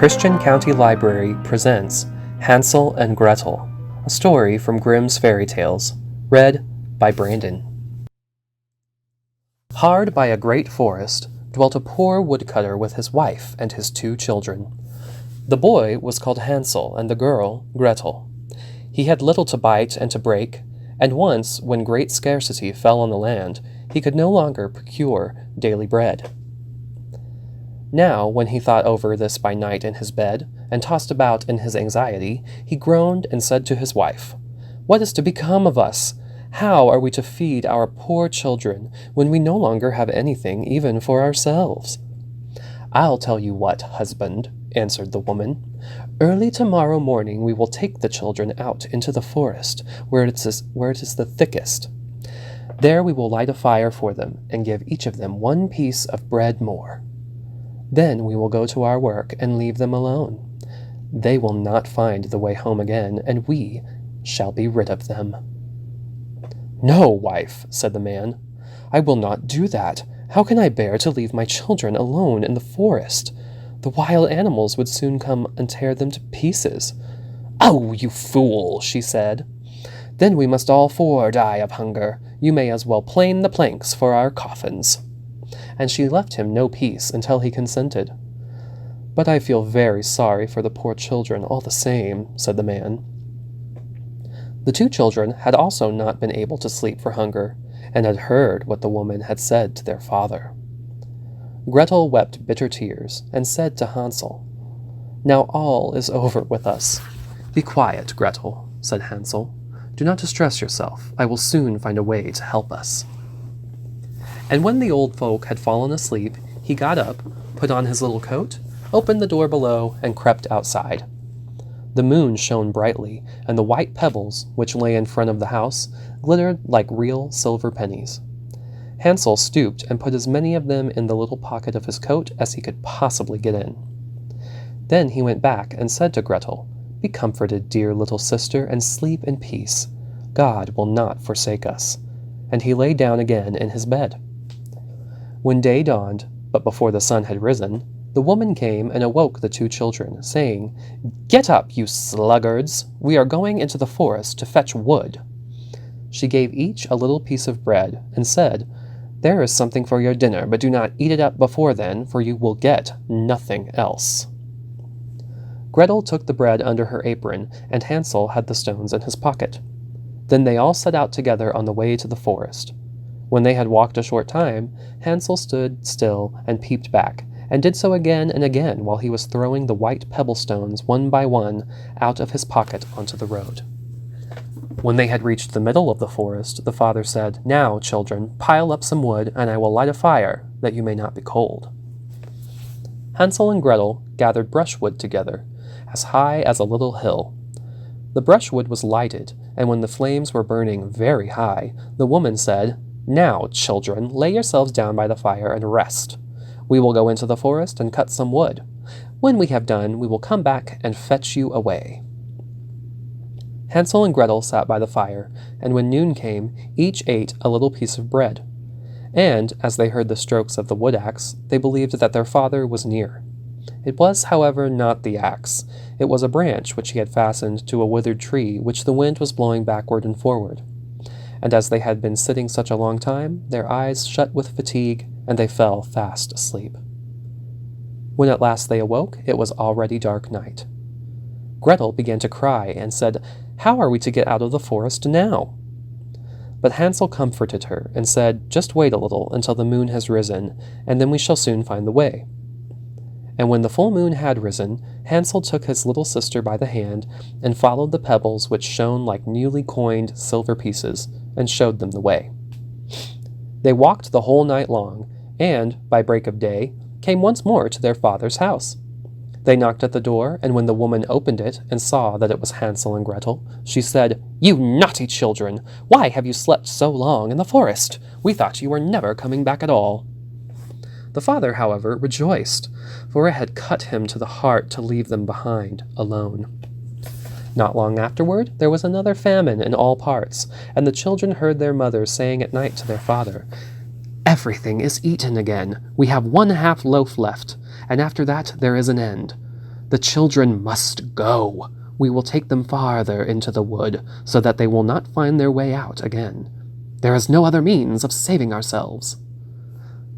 Christian County Library presents Hansel and Gretel, a story from Grimm's fairy tales, read by Brandon. Hard by a great forest dwelt a poor woodcutter with his wife and his 2 children. The boy was called Hansel and the girl Gretel. He had little to bite and to break, and once, when great scarcity fell on the land, he could no longer procure daily bread. Now, when he thought over this by night in his bed, and tossed about in his anxiety, he groaned and said to his wife, "What is to become of us? How are we to feed our poor children when we no longer have anything even for ourselves?" "I'll tell you what, husband," answered the woman. "Early tomorrow morning we will take the children out into the forest, where it is the thickest. There we will light a fire for them, and give each of them 1 piece of bread more. Then we will go to our work and leave them alone. They will not find the way home again, and we shall be rid of them." "No, wife," said the man. "I will not do that. How can I bear to leave my children alone in the forest? The wild animals would soon come and tear them to pieces." "Oh, you fool," she said. "Then we must all 4 die of hunger. You may as well plane the planks for our coffins." And she left him no peace until he consented. "But I feel very sorry for the poor children all the same," said the man. The 2 children had also not been able to sleep for hunger, and had heard what the woman had said to their father. Gretel wept bitter tears, and said to Hansel, "Now all is over with us." "Be quiet, Gretel," said Hansel. "Do not distress yourself. I will soon find a way to help us." And when the old folk had fallen asleep, he got up, put on his little coat, opened the door below, and crept outside. The moon shone brightly, and the white pebbles, which lay in front of the house, glittered like real silver pennies. Hansel stooped and put as many of them in the little pocket of his coat as he could possibly get in. Then he went back and said to Gretel, "Be comforted, dear little sister, and sleep in peace. God will not forsake us." And he lay down again in his bed. When day dawned, but before the sun had risen, the woman came and awoke the 2 children, saying, "Get up, you sluggards! We are going into the forest to fetch wood." She gave each a little piece of bread, and said, "There is something for your dinner, but do not eat it up before then, for you will get nothing else." Gretel took the bread under her apron, and Hansel had the stones in his pocket. Then they all set out together on the way to the forest. When they had walked a short time, Hansel stood still and peeped back, and did so again and again while he was throwing the white pebble stones one by one out of his pocket onto the road. When they had reached the middle of the forest, the father said, "Now, children, pile up some wood, and I will light a fire, that you may not be cold." Hansel and Gretel gathered brushwood together, as high as a little hill. The brushwood was lighted, and when the flames were burning very high, the woman said, "Now, children, lay yourselves down by the fire and rest. We will go into the forest and cut some wood. When we have done, we will come back and fetch you away." Hansel and Gretel sat by the fire, and when noon came, each ate a little piece of bread. And, as they heard the strokes of the wood axe, they believed that their father was near. It was, however, not the axe. It was a branch which he had fastened to a withered tree which the wind was blowing backward and forward. And as they had been sitting such a long time, their eyes shut with fatigue, and they fell fast asleep. When at last they awoke, it was already dark night. Gretel began to cry and said, "How are we to get out of the forest now?" But Hansel comforted her and said, "Just wait a little until the moon has risen, and then we shall soon find the way." And when the full moon had risen, Hansel took his little sister by the hand and followed the pebbles which shone like newly coined silver pieces, and showed them the way. They walked the whole night long, and, by break of day, came once more to their father's house. They knocked at the door, and when the woman opened it and saw that it was Hansel and Gretel, she said, "You naughty children! Why have you slept so long in the forest? We thought you were never coming back at all." The father, however, rejoiced, for it had cut him to the heart to leave them behind, alone. Not long afterward, there was another famine in all parts, and the children heard their mother saying at night to their father, "Everything is eaten again. We have 1/2 loaf left, and after that there is an end. "The children must go. We will take them farther into the wood, so that they will not find their way out again. There is no other means of saving ourselves."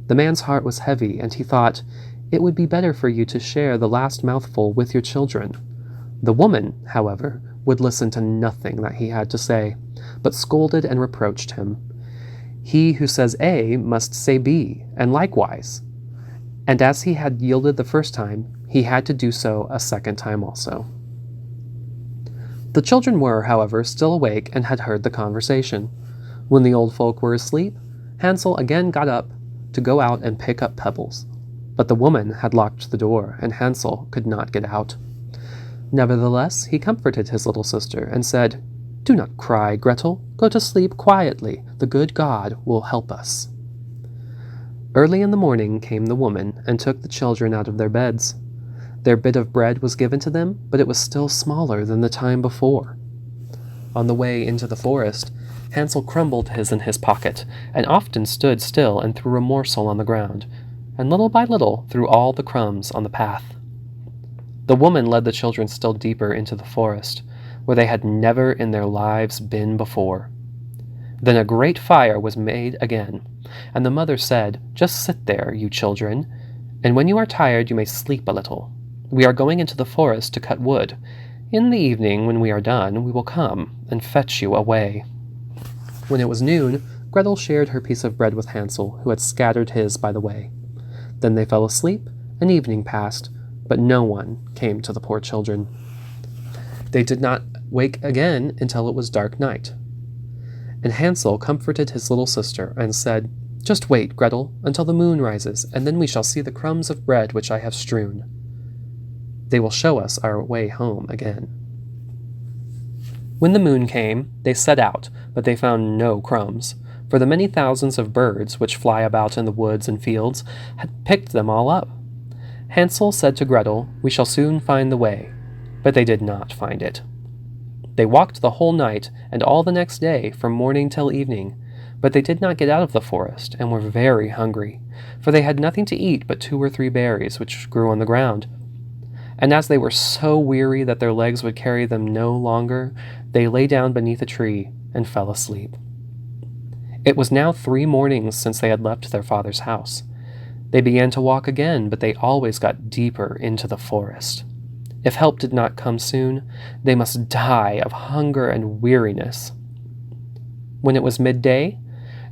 The man's heart was heavy, and he thought, "It would be better for you to share the last mouthful with your children." The woman, however, would listen to nothing that he had to say, but scolded and reproached him. He who says A must say B, and likewise. And as he had yielded the first time, he had to do so a second time also. The children were, however, still awake and had heard the conversation. When the old folk were asleep, Hansel again got up to go out and pick up pebbles. But the woman had locked the door, and Hansel could not get out. Nevertheless, he comforted his little sister and said, "Do not cry, Gretel. Go to sleep quietly. The good God will help us." Early in the morning came the woman and took the children out of their beds. Their bit of bread was given to them, but it was still smaller than the time before. On the way into the forest, Hansel crumbled his in his pocket, and often stood still and threw a morsel on the ground, and little by little threw all the crumbs on the path. The woman led the children still deeper into the forest, where they had never in their lives been before. Then a great fire was made again, and the mother said, "Just sit there, you children, and when you are tired you may sleep a little. We are going into the forest to cut wood. In the evening, when we are done, we will come and fetch you away." When it was noon, Gretel shared her piece of bread with Hansel, who had scattered his by the way. Then they fell asleep, and evening passed, but no one came to the poor children. They did not wake again until it was dark night. And Hansel comforted his little sister and said, "Just wait, Gretel, until the moon rises, and then we shall see the crumbs of bread which I have strewn. They will show us our way home again." When the moon came, they set out, but they found no crumbs, for the many thousands of birds which fly about in the woods and fields had picked them all up. Hansel said to Gretel, "We shall soon find the way," but they did not find it. They walked the whole night and all the next day from morning till evening, but they did not get out of the forest and were very hungry, for they had nothing to eat but 2 or 3 berries which grew on the ground. And as they were so weary that their legs would carry them no longer, they lay down beneath a tree and fell asleep. It was now 3 mornings since they had left their father's house. They began to walk again, but they always got deeper into the forest. If help did not come soon, they must die of hunger and weariness. When it was midday,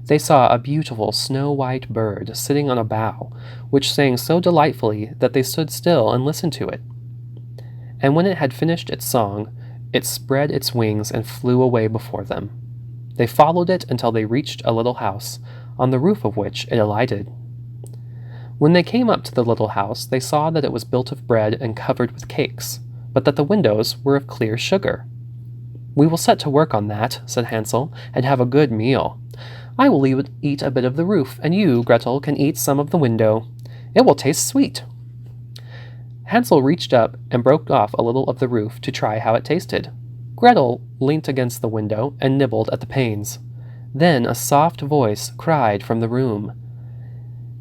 they saw a beautiful snow-white bird sitting on a bough, which sang so delightfully that they stood still and listened to it. And when it had finished its song, it spread its wings and flew away before them. They followed it until they reached a little house, on the roof of which it alighted. When they came up to the little house, they saw that it was built of bread and covered with cakes, but that the windows were of clear sugar. "We will set to work on that," said Hansel, "and have a good meal. I will eat a bit of the roof, and you, Gretel, can eat some of the window. It will taste sweet." Hansel reached up and broke off a little of the roof to try how it tasted. Gretel leant against the window and nibbled at the panes. Then a soft voice cried from the room,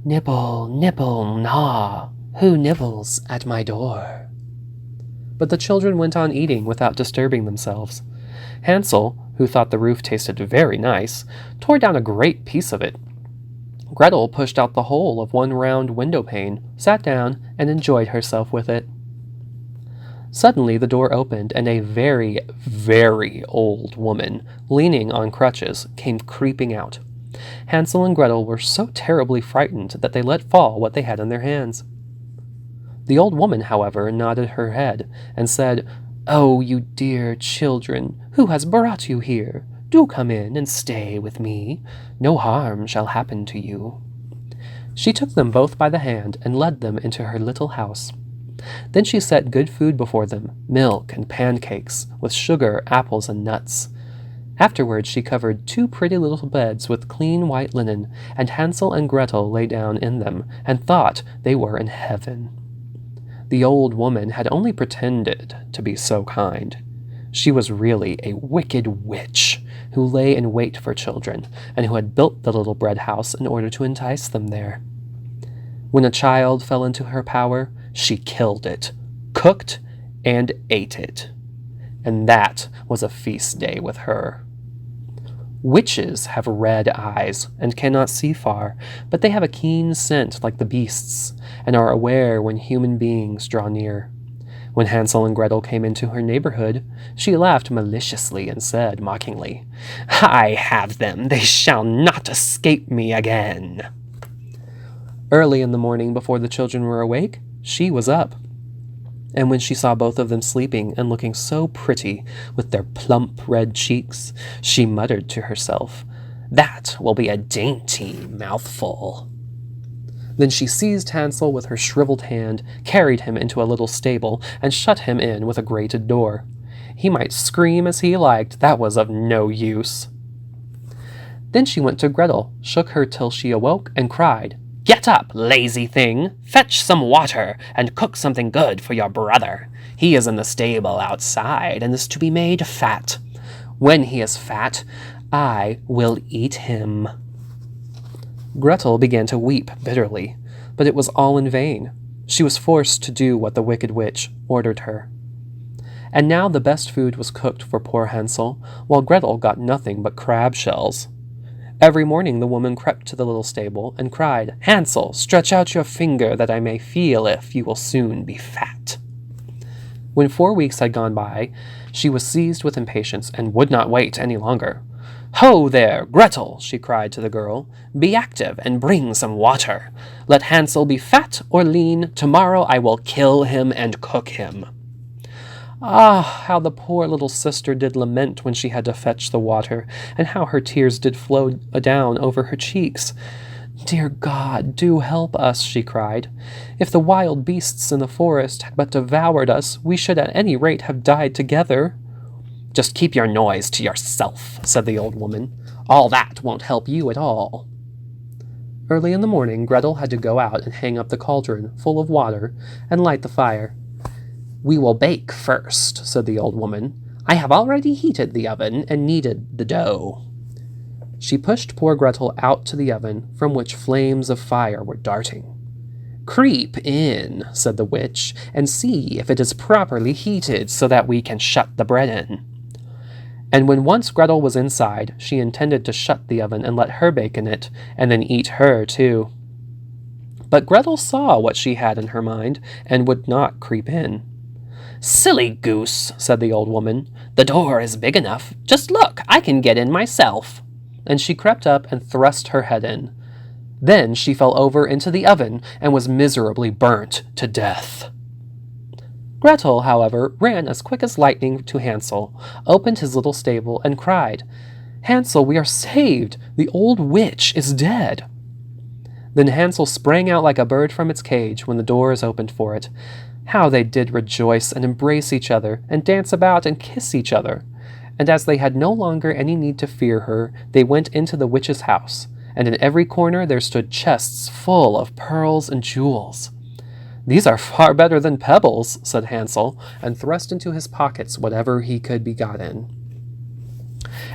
"Nibble, nibble, gnaw, who nibbles at my door?" But the children went on eating without disturbing themselves. Hansel, who thought the roof tasted very nice, tore down a great piece of it. Gretel pushed out the whole of one round window pane, sat down, and enjoyed herself with it. Suddenly the door opened, and a very, very old woman, leaning on crutches, came creeping out. Hansel and Gretel were so terribly frightened that they let fall what they had in their hands. The old woman, however, nodded her head and said, "Oh, you dear children, who has brought you here? Do come in and stay with me. No harm shall happen to you." She took them both by the hand and led them into her little house. Then she set good food before them, milk and pancakes, with sugar, apples, and nuts. Afterwards she covered 2 pretty little beds with clean white linen, and Hansel and Gretel lay down in them, and thought they were in heaven. The old woman had only pretended to be so kind. She was really a wicked witch, who lay in wait for children, and who had built the little bread house in order to entice them there. When a child fell into her power, she killed it, cooked, and ate it. And that was a feast day with her. Witches have red eyes and cannot see far, but they have a keen scent like the beasts, and are aware when human beings draw near. When Hansel and Gretel came into her neighborhood, she laughed maliciously and said mockingly, "I have them, they shall not escape me again." Early in the morning, before the children were awake, she was up. And when she saw both of them sleeping and looking so pretty with their plump red cheeks, she muttered to herself, "That will be a dainty mouthful." Then she seized Hansel with her shriveled hand, carried him into a little stable, and shut him in with a grated door. He might scream as he liked, that was of no use. Then she went to Gretel, shook her till she awoke, and cried, "Get up, lazy thing! Fetch some water, and cook something good for your brother. He is in the stable outside, and is to be made fat. When he is fat, I will eat him." Gretel began to weep bitterly, but it was all in vain. She was forced to do what the wicked witch ordered her. And now the best food was cooked for poor Hansel, while Gretel got nothing but crab shells. Every morning the woman crept to the little stable and cried, "Hansel, stretch out your finger that I may feel if you will soon be fat." When 4 weeks had gone by, she was seized with impatience and would not wait any longer. "Ho there, Gretel," she cried to the girl. "Be active and bring some water. Let Hansel be fat or lean, tomorrow I will kill him and cook him." Ah, how the poor little sister did lament when she had to fetch the water, and how her tears did flow down over her cheeks. "Dear God, do help us," she cried. "If the wild beasts in the forest had but devoured us, we should at any rate have died together." "Just keep your noise to yourself," said the old woman. "All that won't help you at all." Early in the morning, Gretel had to go out and hang up the cauldron full of water and light the fire. "We will bake first," said the old woman. "I have already heated the oven and kneaded the dough." She pushed poor Gretel out to the oven, from which flames of fire were darting. "Creep in," said the witch, "and see if it is properly heated so that we can shut the bread in." And when once Gretel was inside, she intended to shut the oven and let her bake in it, and then eat her too. But Gretel saw what she had in her mind, and would not creep in. "Silly goose," said the old woman. "The door is big enough. Just look, I can get in myself." And she crept up and thrust her head in. Then she fell over into the oven and was miserably burnt to death. Gretel, however, ran as quick as lightning to Hansel, opened his little stable, and cried, "Hansel, we are saved! The old witch is dead!" Then Hansel sprang out like a bird from its cage when the door is opened for it. How they did rejoice and embrace each other, and dance about and kiss each other. And as they had no longer any need to fear her, they went into the witch's house, and in every corner there stood chests full of pearls and jewels. "These are far better than pebbles," said Hansel, and thrust into his pockets whatever he could be got in.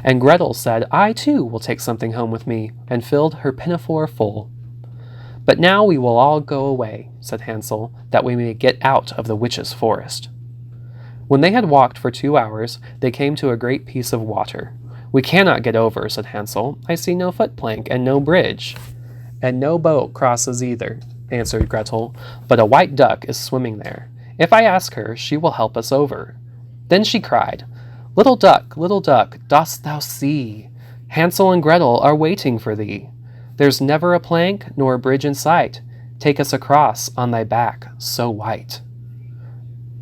And Gretel said, "I too will take something home with me," and filled her pinafore full. "But now we will all go away," said Hansel, "that we may get out of the witch's forest." When they had walked for 2 hours, they came to a great piece of water. "We cannot get over," said Hansel. "I see no footplank and no bridge." "And no boat crosses either," answered Gretel, "but a white duck is swimming there. If I ask her, she will help us over." Then she cried, little duck, dost thou see? Hansel and Gretel are waiting for thee. There's never a plank nor a bridge in sight. Take us across on thy back so white."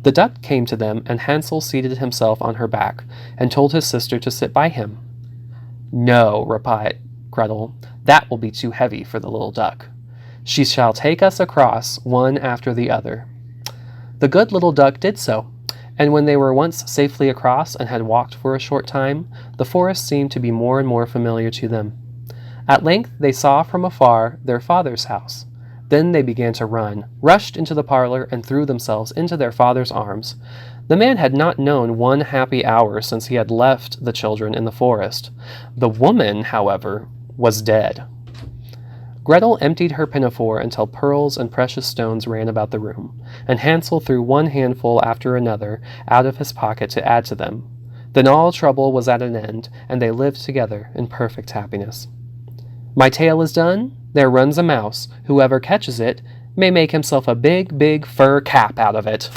The duck came to them, and Hansel seated himself on her back, and told his sister to sit by him. "No," replied Gretel, "that will be too heavy for the little duck. She shall take us across one after the other." The good little duck did so, and when they were once safely across and had walked for a short time, the forest seemed to be more and more familiar to them. At length they saw from afar their father's house. Then they began to run, rushed into the parlor, and threw themselves into their father's arms. The man had not known one happy hour since he had left the children in the forest. The woman, however, was dead. Gretel emptied her pinafore until pearls and precious stones ran about the room, and Hansel threw one handful after another out of his pocket to add to them. Then all trouble was at an end, and they lived together in perfect happiness. My tale is done. There runs a mouse. Whoever catches it may make himself a big, big fur cap out of it.